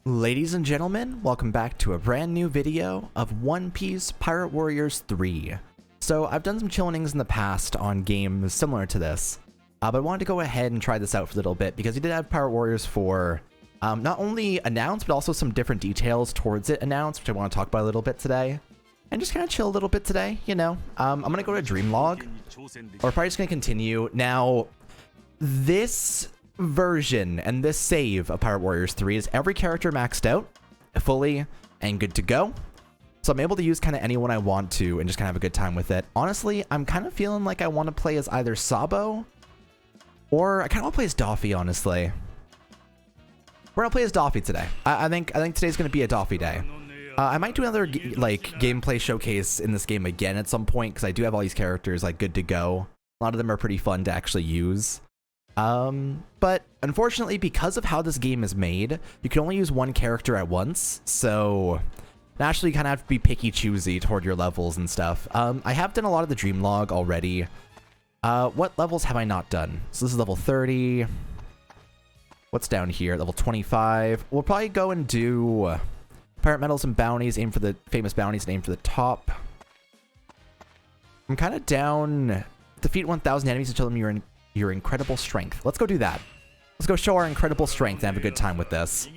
Ladies and gentlemen, welcome back to a brand new video of One Piece Pirate Warriors 3. So I've done some Chillenings in the past on games similar to this, but I wanted to go ahead and try this out for a little bit because we did have Pirate Warriors 4 not only announced, but also some different details towards it announced, which I want to talk about a little bit today. And just kind of chill a little bit today, you know. I'm going to go to Dreamlog, or probably just going to continue. Now, this version and this save of Pirate Warriors 3 is every character maxed out, fully, and good to go. So I'm able to use kind of anyone I want to and just kind of have a good time with it. Honestly, I'm kind of feeling like I want to play as either Sabo, or I kind of want to play as Doffy, honestly. We're going to play as Doffy today. I think today's going to be a Doffy day. I might do another gameplay showcase in this game again at some point, because I do have all these characters like good to go. A lot of them are pretty fun to actually use. But unfortunately, because of how this game is made, you can only use one character at once, so naturally you kind of have to be picky choosy toward your levels and stuff. I have done a lot of the Dreamlog already. What levels have I not done? So this is level 30. What's down here? Level 25. We'll probably go and do pirate medals and bounties, aim for the famous bounties and aim for the top. I'm kind of down. Defeat 1,000 enemies and show them your incredible strength. Let's go do that. Let's go show our incredible strength and have a good time with this.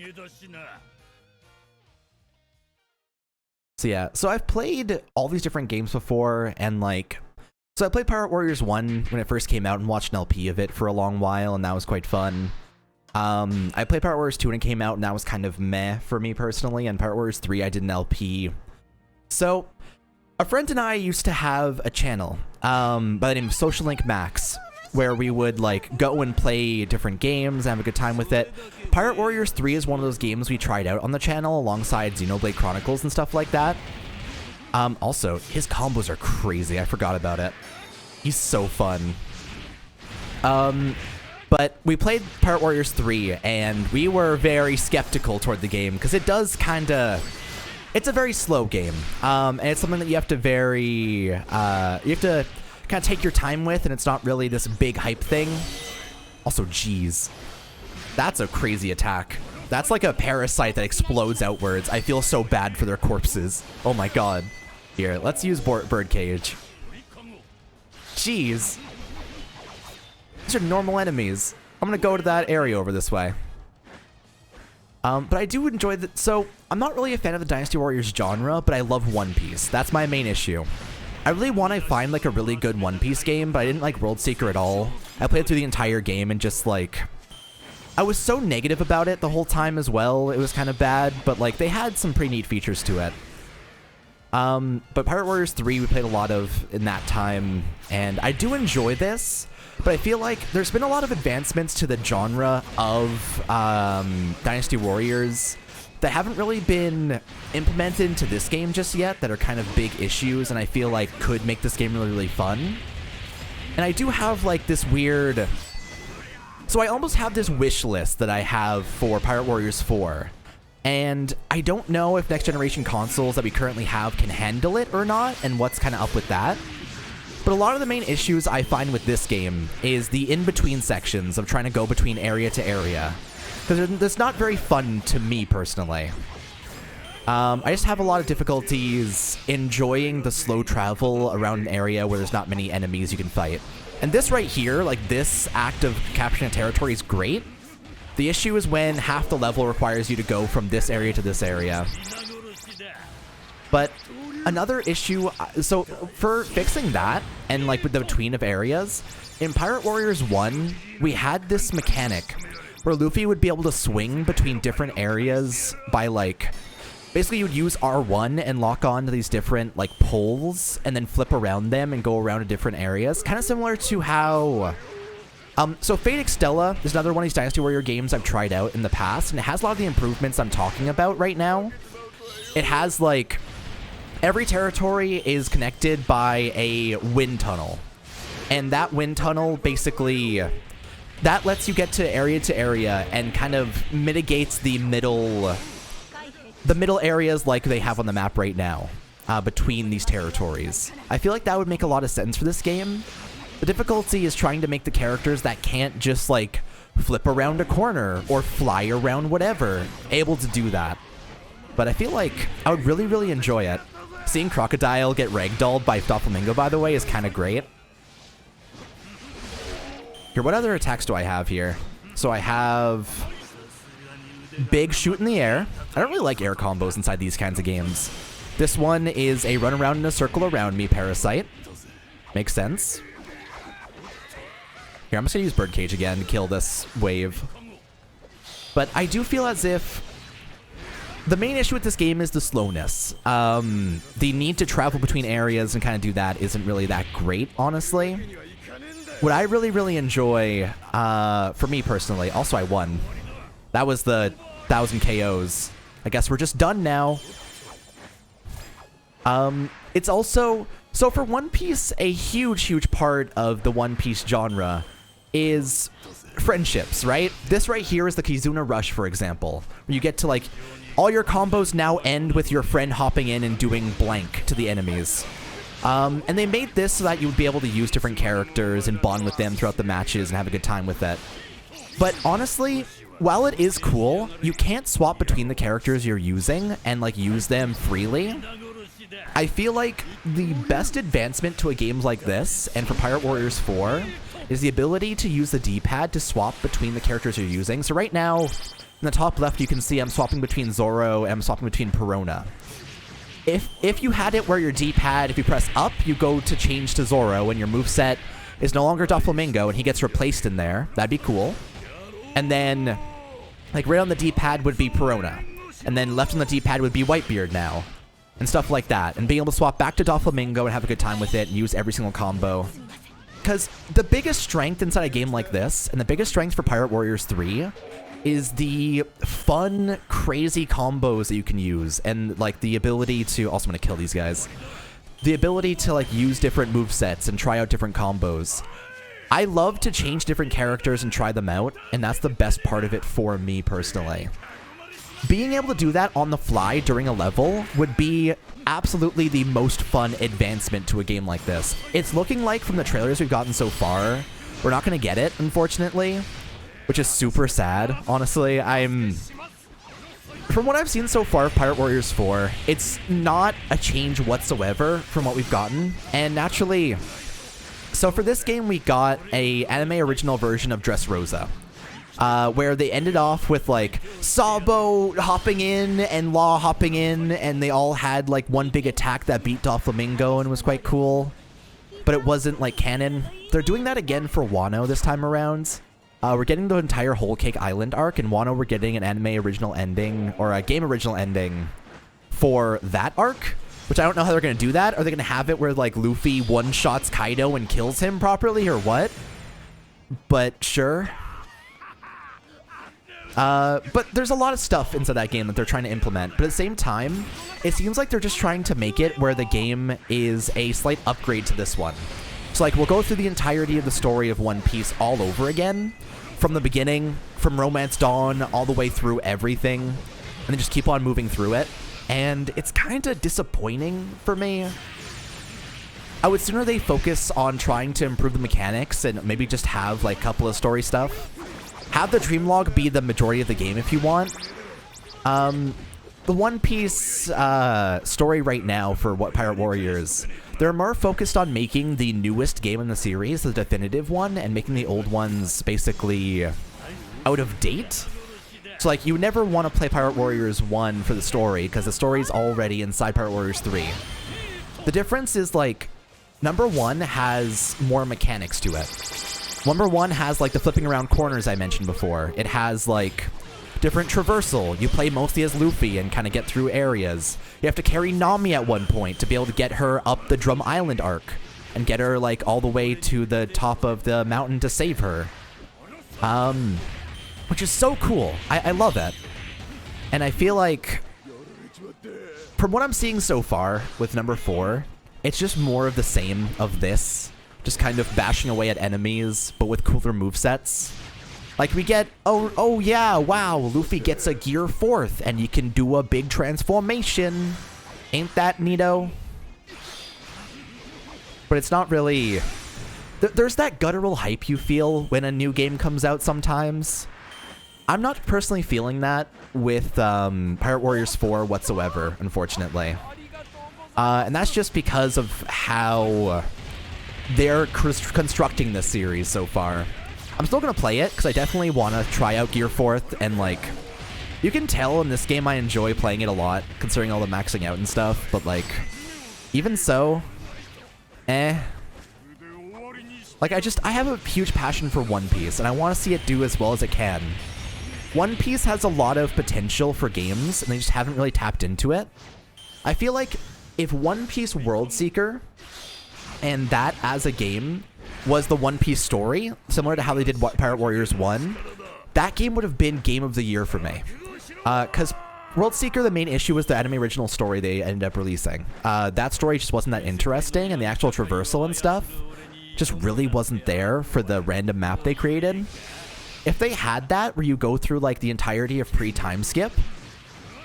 So yeah, so I've played all these different games before, and so I played Pirate Warriors 1 when it first came out and watched an LP of it for a long while, and that was quite fun. I played Pirate Warriors 2 when it came out, and that was kind of meh for me personally, and Pirate Warriors 3 I did an LP. So a friend and I used to have a channel by the name of Social Link Max, where we would go and play different games and have a good time with it. Pirate Warriors 3 is one of those games we tried out on the channel alongside Xenoblade Chronicles and stuff like that. Also, his combos are crazy. I forgot about it. He's so fun. But we played Pirate Warriors 3 and we were very skeptical toward the game because it does it's a very slow game. And it's something that you have to kind of take your time with, and it's not really this big hype thing. Also, geez, that's a crazy attack. That's like a parasite that explodes outwards. I feel so bad for their corpses. Oh my god. Here, let's use Birdcage. Jeez. These are normal enemies. I'm gonna go to that area over this way. But I do enjoy that. So I'm not really a fan of the Dynasty Warriors genre, but I love One Piece. That's my main issue. I really want to find a really good One Piece game, but I didn't like World Seeker at all. I played through the entire game and just I was so negative about it the whole time as well. It was kind of bad, but they had some pretty neat features to it. But Pirate Warriors 3 we played a lot of in that time, and I do enjoy this, but I feel like there's been a lot of advancements to the genre of Dynasty Warriors that haven't really been implemented into this game just yet, that are kind of big issues, and I feel could make this game really, really fun. And I do have this weird... So I almost have this wish list that I have for Pirate Warriors 4. And I don't know if next generation consoles that we currently have can handle it or not, and what's kind of up with that. But a lot of the main issues I find with this game is the in-between sections of trying to go between area to area. Because it's not very fun to me personally. I just have a lot of difficulties enjoying the slow travel around an area where there's not many enemies you can fight. And this right here, this act of capturing a territory is great. The issue is when half the level requires you to go from this area to this area. But another issue, so for fixing that, and with the between of areas, in Pirate Warriors 1, we had this mechanic where Luffy would be able to swing between different areas by basically you would use R1 and lock on to these different poles and then flip around them and go around to different areas. Kind of similar to how... so Fate Extella is another one of these Dynasty Warrior games I've tried out in the past, and it has a lot of the improvements I'm talking about right now. It has every territory is connected by a wind tunnel, and that wind tunnel basically... that lets you get to area and kind of mitigates the middle areas they have on the map right now between these territories. I feel like that would make a lot of sense for this game. The difficulty is trying to make the characters that can't just flip around a corner or fly around whatever, able to do that. But I feel like I would really, really enjoy it. Seeing Crocodile get ragdolled by Doflamingo, by the way, is kind of great. Here, what other attacks do I have here? So I have big shoot in the air. I don't really like air combos inside these kinds of games. This one is a run around in a circle around me parasite. Makes sense. Here, I'm just going to use Birdcage again to kill this wave. But I do feel as if the main issue with this game is the slowness. The need to travel between areas and kind of do that isn't really that great, honestly. What I really, really enjoy, for me personally, also I won. That was the 1,000 KOs. I guess we're just done now. It's also... So for One Piece, a huge, huge part of the One Piece genre is friendships, right? This right here is the Kizuna Rush, for example. Where you get to, like, all your combos now end with your friend hopping in and doing blank to the enemies. And they made this so that you would be able to use different characters and bond with them throughout the matches and have a good time with it. But honestly, while it is cool, you can't swap between the characters you're using and, like, use them freely. I feel like the best advancement to a game like this, and for Pirate Warriors 4, is the ability to use the D-pad to swap between the characters you're using. So right now, in the top left, you can see I'm swapping between Zoro and I'm swapping between Perona. If you had it where your D-pad, if you press up, you go to change to Zoro, and your moveset is no longer Doflamingo, and he gets replaced in there, that'd be cool. And then, like, right on the D-pad would be Perona. And then left on the D-pad would be Whitebeard now. And stuff like that. And being able to swap back to Doflamingo and have a good time with it and use every single combo. Because the biggest strength inside a game like this, and the biggest strength for Pirate Warriors 3, is the fun, crazy combos that you can use. And, like, the ability to... Also, I'm going to kill these guys. The ability to, like, use different movesets and try out different combos. I love to change different characters and try them out, and that's the best part of it for me personally. Being able to do that on the fly during a level would be absolutely the most fun advancement to a game like this. It's looking like, from the trailers we've gotten so far, we're not going to get it, unfortunately, which is super sad, honestly. From what I've seen so far of Pirate Warriors 4, it's not a change whatsoever from what we've gotten, and naturally... So for this game, we got a anime original version of Dressrosa. Where they ended off with, like, Sabo hopping in and Law hopping in, and they all had, like, one big attack that beat Doflamingo and was quite cool. But it wasn't, like, canon. They're doing that again for Wano this time around. We're getting the entire Whole Cake Island arc, and Wano we're getting an anime original ending, or a game original ending for that arc, which I don't know how they're going to do that. Are they going to have it where, like, Luffy one-shots Kaido and kills him properly, or what? But sure. But there's a lot of stuff inside that game that they're trying to implement. But at the same time, it seems like they're just trying to make it where the game is a slight upgrade to this one. So, like, we'll go through the entirety of the story of One Piece all over again. From the beginning, from Romance Dawn, all the way through everything. And then just keep on moving through it. And it's kind of disappointing for me. I would sooner they focus on trying to improve the mechanics and maybe just have, like, a couple of story stuff. Have the Dreamlog be the majority of the game if you want. The One Piece story right now for Pirate Warriors, they're more focused on making the newest game in the series, the definitive one, and making the old ones basically out of date. So, like, you never want to play Pirate Warriors 1 for the story, because the story's already inside Pirate Warriors 3. The difference is, like, number 1 has more mechanics to it. Number 1 has, like, the flipping around corners I mentioned before. It has, like, different traversal. You play mostly as Luffy and kind of get through areas. You have to carry Nami at one point to be able to get her up the Drum Island arc and get her, like, all the way to the top of the mountain to save her. Which is so cool. I love it. And I feel like, from what I'm seeing so far with number 4, it's just more of the same of this. Just kind of bashing away at enemies, but with cooler movesets. Like, we get, oh yeah, wow, Luffy gets a Gear 4th, and you can do a big transformation. Ain't that neato? But it's not really there's that guttural hype you feel when a new game comes out sometimes. I'm not personally feeling that with Pirate Warriors 4 whatsoever, unfortunately. And that's just because of how they're constructing this series so far. I'm still going to play it because I definitely want to try out Gear 4th, and like, you can tell in this game I enjoy playing it a lot, considering all the maxing out and stuff, but like, even so, Like, I have a huge passion for One Piece, and I want to see it do as well as it can. One Piece has a lot of potential for games, and they just haven't really tapped into it. I feel like if One Piece World Seeker and that as a game was the One Piece story, similar to how they did Pirate Warriors 1, that game would have been Game of the Year for me. Because World Seeker, the main issue was the anime original story they ended up releasing. That story just wasn't that interesting, and the actual traversal and stuff just really wasn't there for the random map they created. If they had that, where you go through like the entirety of pre-time skip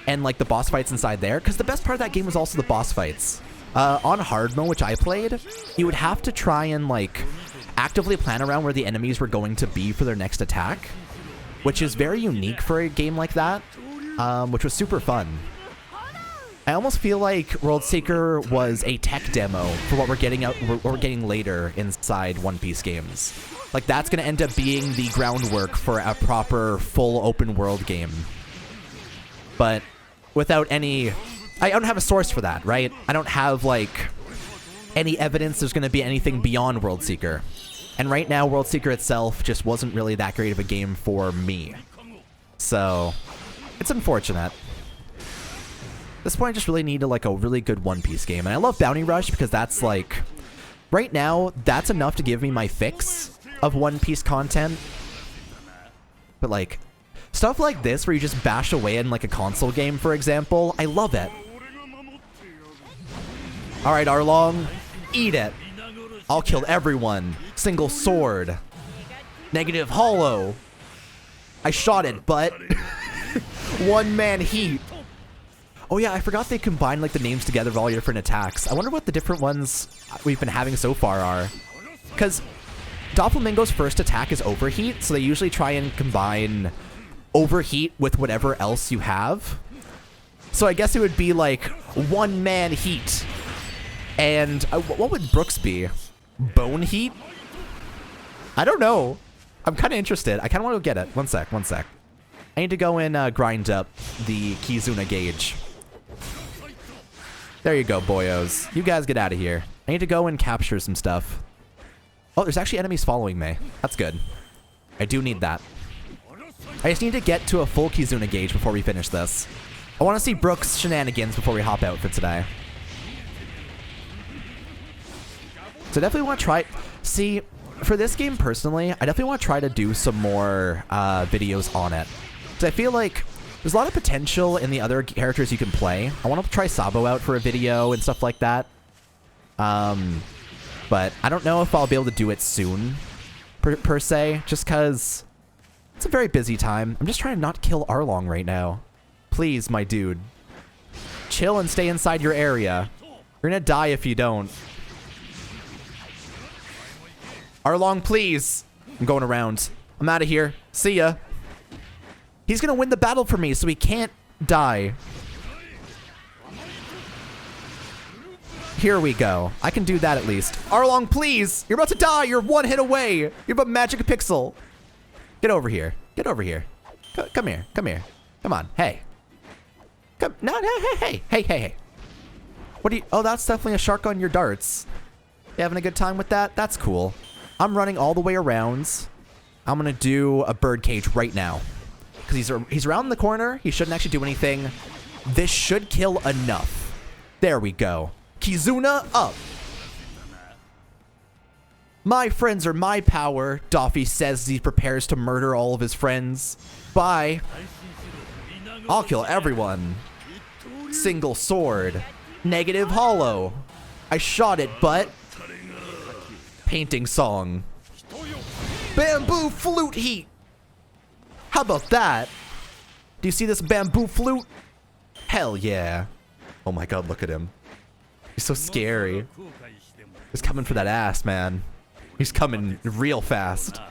and like the boss fights inside there, because the best part of that game was also the boss fights. On hard mode, which I played, you would have to try and like actively plan around where the enemies were going to be for their next attack, which is very unique for a game like that, which was super fun. I almost feel like World Seeker was a tech demo for what we're getting later inside One Piece games. Like, that's going to end up being the groundwork for a proper full open world game. But without any, I don't have a source for that, right? I don't have like any evidence there's going to be anything beyond World Seeker. And right now, World Seeker itself just wasn't really that great of a game for me. So it's unfortunate. At this point, I just really needed like a really good One Piece game. And I love Bounty Rush because that's like, right now, that's enough to give me my fix of One Piece content. But like, stuff like this where you just bash away in like a console game, for example, I love it. Alright, Arlong, eat it. I'll kill everyone. Single sword. Negative hollow. I shot it, but one man heat. Oh yeah, I forgot they combined like the names together of all your different attacks. I wonder what the different ones we've been having so far are. Because Doflamingo's first attack is Overheat, so they usually try and combine Overheat with whatever else you have. So I guess it would be like one man heat. And what would Brooks be? Bone heat? I don't know. I'm kind of interested. I kind of want to go get it. One sec. I need to go and grind up the Kizuna gauge. There you go, boyos. You guys get out of here. I need to go and capture some stuff. Oh, there's actually enemies following me. That's good. I do need that. I just need to get to a full Kizuna gauge before we finish this. I want to see Brooks' shenanigans before we hop out for today. So I definitely want to try... See, for this game personally, I definitely want to try to do some more videos on it. Because I feel like there's a lot of potential in the other characters you can play. I want to try Sabo out for a video and stuff like that. But I don't know if I'll be able to do it soon, per se, just because it's a very busy time. I'm just trying to not kill Arlong right now. Please, my dude. Chill and stay inside your area. You're gonna die if you don't. Arlong, please. I'm going around. I'm out of here. See ya. He's gonna win the battle for me, so he can't die. Here we go. I can do that at least. Arlong, please! You're about to die! You're one hit away! You're about magic a pixel! Get over here. Get over here. Come here. Come here. Come on. Hey. Come. No, hey. What do you... Oh, that's definitely a shark on your darts. You having a good time with that? That's cool. I'm running all the way around. I'm gonna do a bird cage right now. Because he's around the corner. He shouldn't actually do anything. This should kill enough. There we go. Kizuna up. My friends are my power, Doffy says as he prepares to murder all of his friends. Bye. I'll kill everyone. Single sword. Negative hollow. I shot it, but... Painting song. Bamboo flute heat. How about that? Do you see this bamboo flute? Hell yeah. Oh my god, look at him. He's so scary. He's coming for that ass, man. He's coming real fast.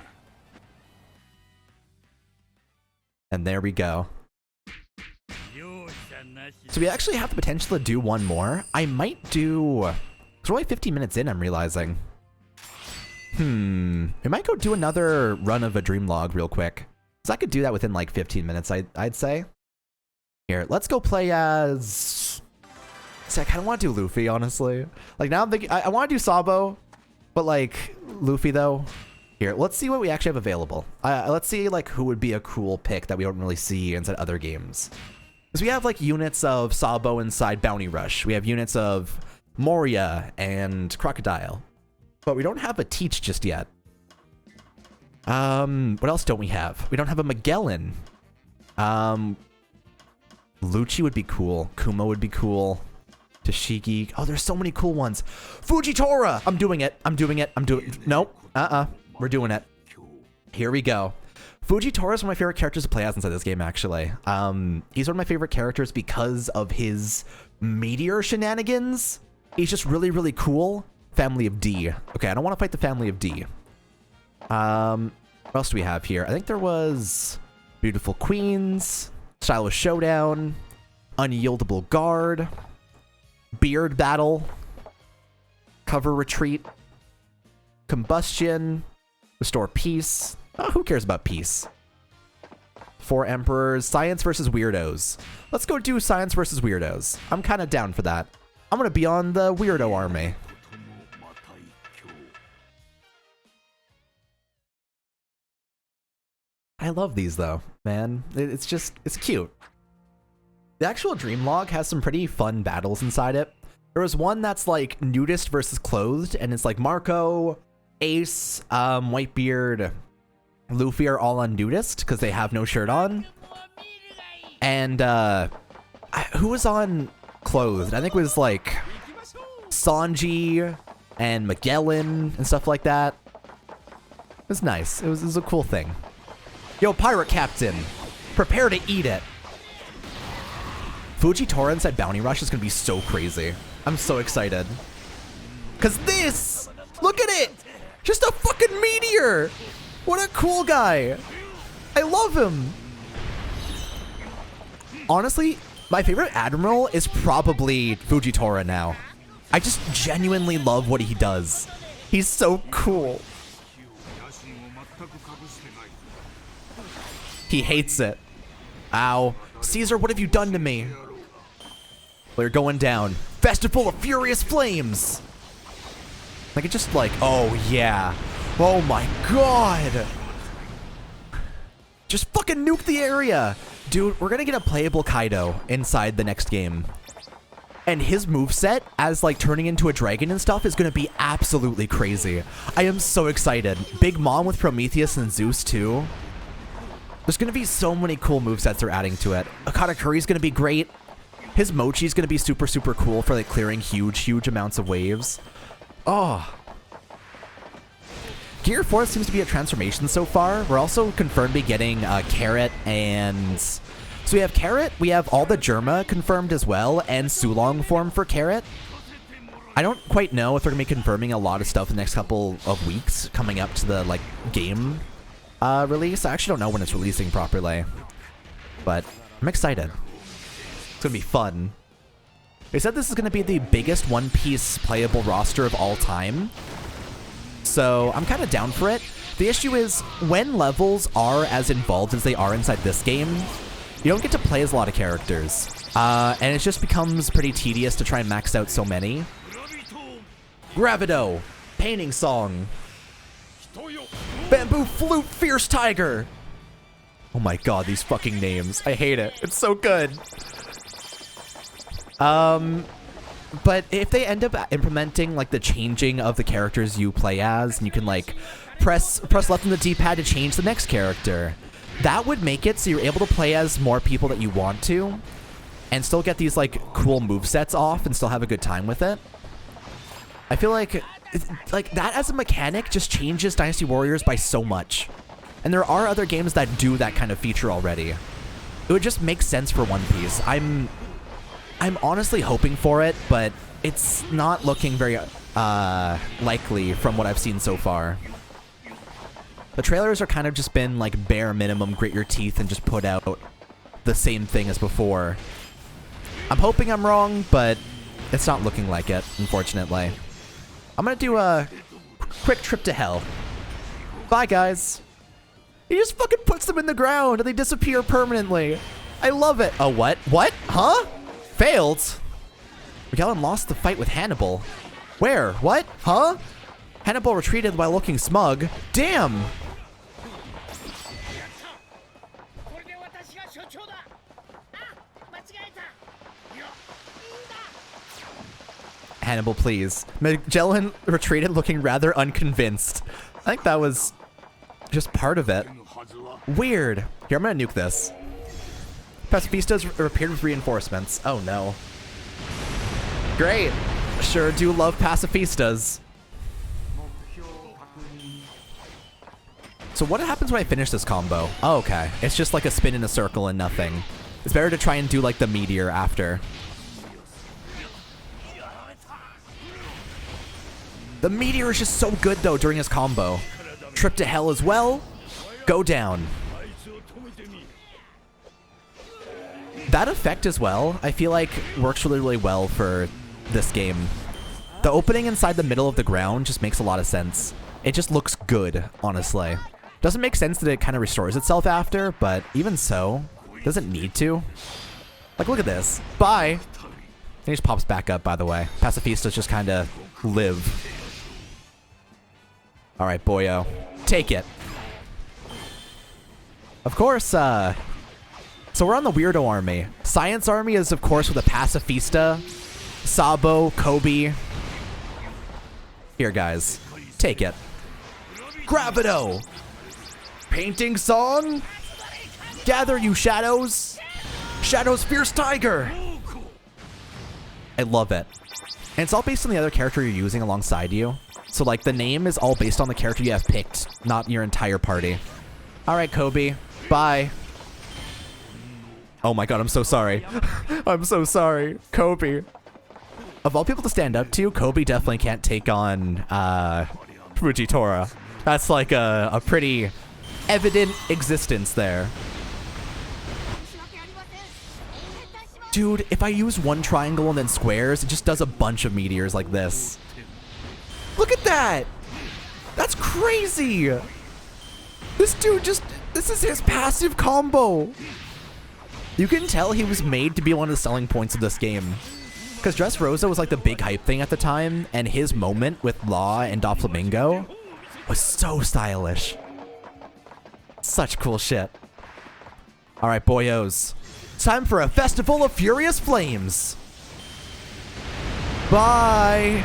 And there we go. So we actually have the potential to do one more. I might do... It's only 15 minutes in, I'm realizing. We might go do another run of a dream log real quick. So I could do that within like 15 minutes, I'd say. Here, let's go play as... See, I kind of want to do Luffy, honestly. Like, now I'm thinking... I want to do Sabo, but like, Luffy, though. Here, let's see what we actually have available. Let's see, like, who would be a cool pick that we don't really see inside other games. Because we have, like, units of Sabo inside Bounty Rush. We have units of Moria and Crocodile. But we don't have a Teach just yet. What else don't we have? We don't have a Magellan. Lucci would be cool. Kuma would be cool. Tashiki. Oh, there's so many cool ones. Fujitora! I'm doing it. Nope. We're doing it. Here we go. Fujitora is one of my favorite characters to play as inside this game, actually. He's one of my favorite characters because of his meteor shenanigans. He's just really, really cool. Family of D. Okay, I don't want to fight the family of D. What else do we have here? I think there was Beautiful Queens, Stylish Showdown, Unyieldable Guard, Beard Battle, Cover Retreat, Combustion, Restore Peace. Oh, who cares about peace? Four Emperors, Science versus Weirdos. Let's go do Science versus Weirdos. I'm kind of down for that. I'm going to be on the Weirdo army. I love these though, man. It's cute. The actual dream log has some pretty fun battles inside it. There was one that's like nudist versus clothed, and it's like Marco, Ace, Whitebeard, Luffy are all on nudist because they have no shirt on. And who was on clothed? I think it was like Sanji and Magellan and stuff like that. It was nice. It was a cool thing. Yo, Pirate Captain, prepare to eat it. Fujitora inside Bounty Rush is going to be so crazy. I'm so excited. Because this, look at it. Just a fucking meteor. What a cool guy. I love him. Honestly, my favorite Admiral is probably Fujitora now. I just genuinely love what he does. He's so cool. He hates it. Ow. Caesar, what have you done to me? They're going down. Festival of Furious Flames. Like, it's just like, oh yeah. Oh my god. Just fucking nuke the area. Dude, we're gonna get a playable Kaido inside the next game. And his moveset, as like turning into a dragon and stuff, is gonna be absolutely crazy. I am so excited. Big Mom with Prometheus and Zeus too. There's going to be so many cool movesets they're adding to it. Akatakuri's going to be great. His Mochi's going to be super, super cool for like clearing huge, huge amounts of waves. Oh. Gear 4 seems to be a transformation so far. We're also confirmed to be getting Carrot and... So we have Carrot, we have all the Germa confirmed as well, and Sulong form for Carrot. I don't quite know if they're going to be confirming a lot of stuff in the next couple of weeks coming up to the like game release. I actually don't know when it's releasing properly, but I'm excited. It's gonna be fun. They said this is gonna be the biggest One Piece playable roster of all time, so I'm kind of down for it. The issue is when levels are as involved as they are inside this game, you don't get to play as a lot of characters, and it just becomes pretty tedious to try and max out so many. Gravido, Painting Song, Bamboo Flute, Fierce Tiger. Oh my god, these fucking names. I hate it. It's so good. But if they end up implementing like the changing of the characters you play as, and you can like press left on the D-pad to change the next character, that would make it so you're able to play as more people that you want to, and still get these like cool movesets off and still have a good time with it. I feel like that as a mechanic just changes Dynasty Warriors by so much. And there are other games that do that kind of feature already. It would just make sense for One Piece. I'm honestly hoping for it, but it's not looking very likely from what I've seen so far. The trailers are kind of just been like bare minimum, grit your teeth and just put out the same thing as before. I'm hoping I'm wrong, but it's not looking like it, unfortunately. I'm gonna do a quick trip to hell. Bye, guys. He just fucking puts them in the ground and they disappear permanently. I love it. Oh, what? What? Huh? Failed? Magellan lost the fight with Hannibal. Where? What? Huh? Hannibal retreated while looking smug. Damn! Hannibal, please. Magellan retreated looking rather unconvinced. I think that was just part of it. Weird. Here, I'm gonna nuke this. Pacifistas appeared with reinforcements. Oh no. Great. Sure do love pacifistas. So what happens when I finish this combo? Oh, okay. It's just like a spin in a circle and nothing. It's better to try and do like the meteor after. The meteor is just so good though during his combo. Trip to hell as well. Go down. That effect as well, I feel like works really, really well for this game. The opening inside the middle of the ground just makes a lot of sense. It just looks good, honestly. Doesn't make sense that it kind of restores itself after, but even so, doesn't need to. Like, look at this. Bye. And he just pops back up, by the way. Pacifistas just kind of live. All right, boyo. Take it. Of course, so we're on the Weirdo Army. Science Army is, of course, with a Pacifista, Sabo, Kobe. Here, guys. Take it. Gravito! Painting song? Gather, you shadows! Shadow's fierce tiger! I love it. And it's all based on the other character you're using alongside you. So, like, the name is all based on the character you have picked, not your entire party. Alright, Kobe. Bye. Oh my god, I'm so sorry. I'm so sorry. Kobe. Of all people to stand up to, Kobe definitely can't take on Fujitora. That's like a pretty evident existence there. Dude, if I use one triangle and then squares, it just does a bunch of meteors like this. Look at that! That's crazy! This dude just... This is his passive combo! You can tell he was made to be one of the selling points of this game. Because Dressrosa was like the big hype thing at the time, and his moment with Law and Doflamingo was so stylish. Such cool shit. Alright, boyos. It's time for a festival of furious flames. Bye!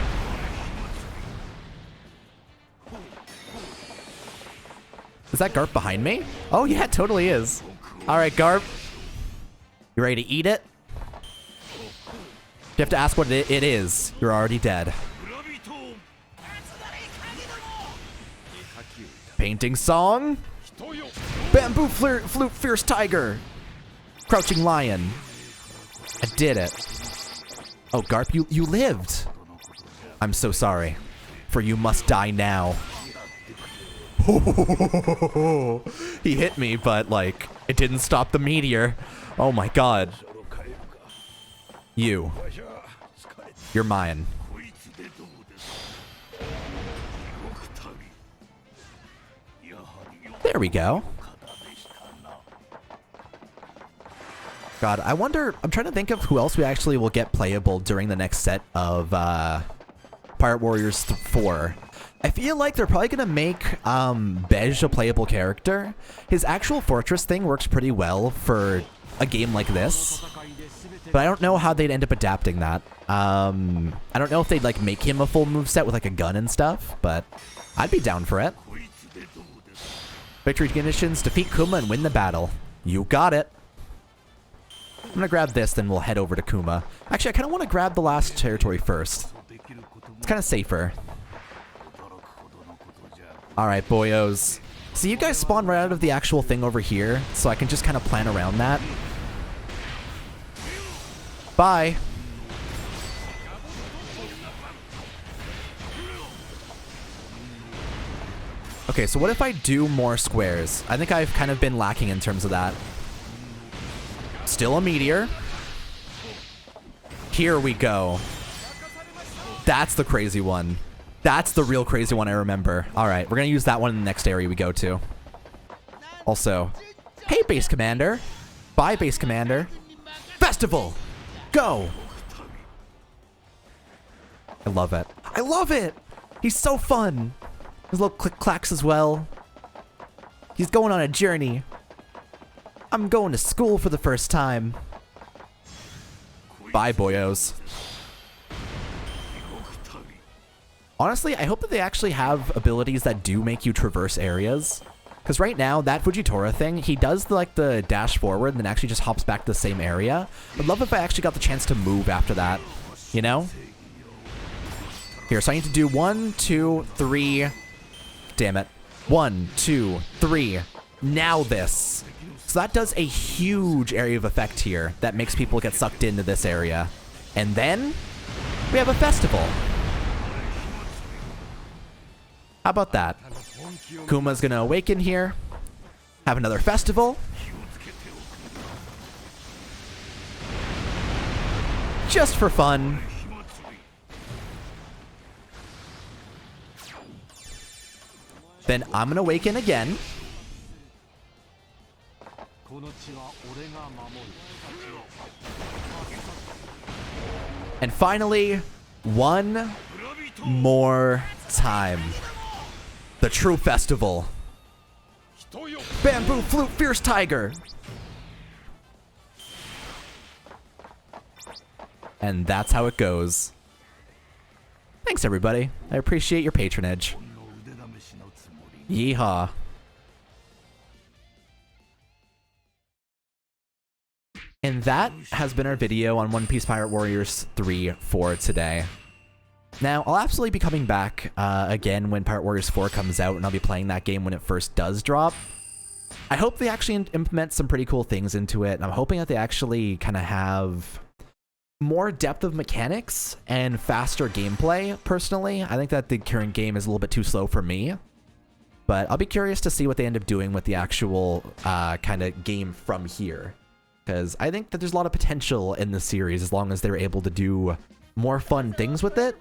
Is that Garp behind me? Oh yeah, it totally is. Alright, Garp. You ready to eat it? You have to ask what it is. You're already dead. Painting song? Bamboo flute fierce tiger. Crouching lion. I did it. Oh, Garp, you lived. I'm so sorry. For you must die now. He hit me, but like, it didn't stop the meteor. Oh my god. You're mine. There we go. God, I wonder, I'm trying to think of who else we actually will get playable during the next set of Pirate Warriors 4. I feel like they're probably going to make Bej a playable character. His actual fortress thing works pretty well for a game like this. But I don't know how they'd end up adapting that. I don't know if they'd like make him a full moveset with like a gun and stuff, but I'd be down for it. Victory conditions, defeat Kuma and win the battle. You got it. I'm gonna grab this, then we'll head over to Kuma. Actually, I kind of want to grab the last territory first. It's kind of safer. Alright, boyos. So you guys spawn right out of the actual thing over here, so I can just kind of plan around that. Bye. Okay, so what if I do more squares? I think I've kind of been lacking in terms of that. Still a meteor. Here we go. That's the crazy one. That's the real crazy one I remember. All right, we're going to use that one in the next area we go to. Also, hey, Base Commander. Bye, Base Commander. Festival. Go. I love it. I love it. He's so fun. His little click-clacks as well. He's going on a journey. I'm going to school for the first time. Bye, boyos. Honestly, I hope that they actually have abilities that do make you traverse areas. Because right now, that Fujitora thing, he does like the dash forward and then actually just hops back to the same area. I'd love if I actually got the chance to move after that, you know? Here, so I need to do 1, 2, 3. Damn it. 1, 2, 3. Now this. So that does a huge area of effect here that makes people get sucked into this area. And then we have a festival. How about that? Kuma's gonna awaken here. Have another festival. Just for fun. Then I'm gonna awaken again. And finally, one more time. The true festival. Bamboo Flute Fierce Tiger. And that's how it goes. Thanks, everybody. I appreciate your patronage. Yeehaw. And that has been our video on One Piece Pirate Warriors 3 for today. Now, I'll absolutely be coming back again when Pirate Warriors 4 comes out, and I'll be playing that game when it first does drop. I hope they actually implement some pretty cool things into it, and I'm hoping that they actually kind of have more depth of mechanics and faster gameplay, personally. I think that the current game is a little bit too slow for me. But I'll be curious to see what they end up doing with the actual kind of game from here. Because I think that there's a lot of potential in the series as long as they're able to do more fun things with it.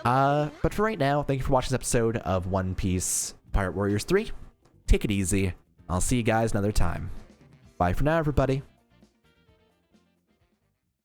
But for right now, thank you for watching this episode of One Piece Pirate Warriors 3. Take it easy. I'll see you guys another time. Bye for now, everybody.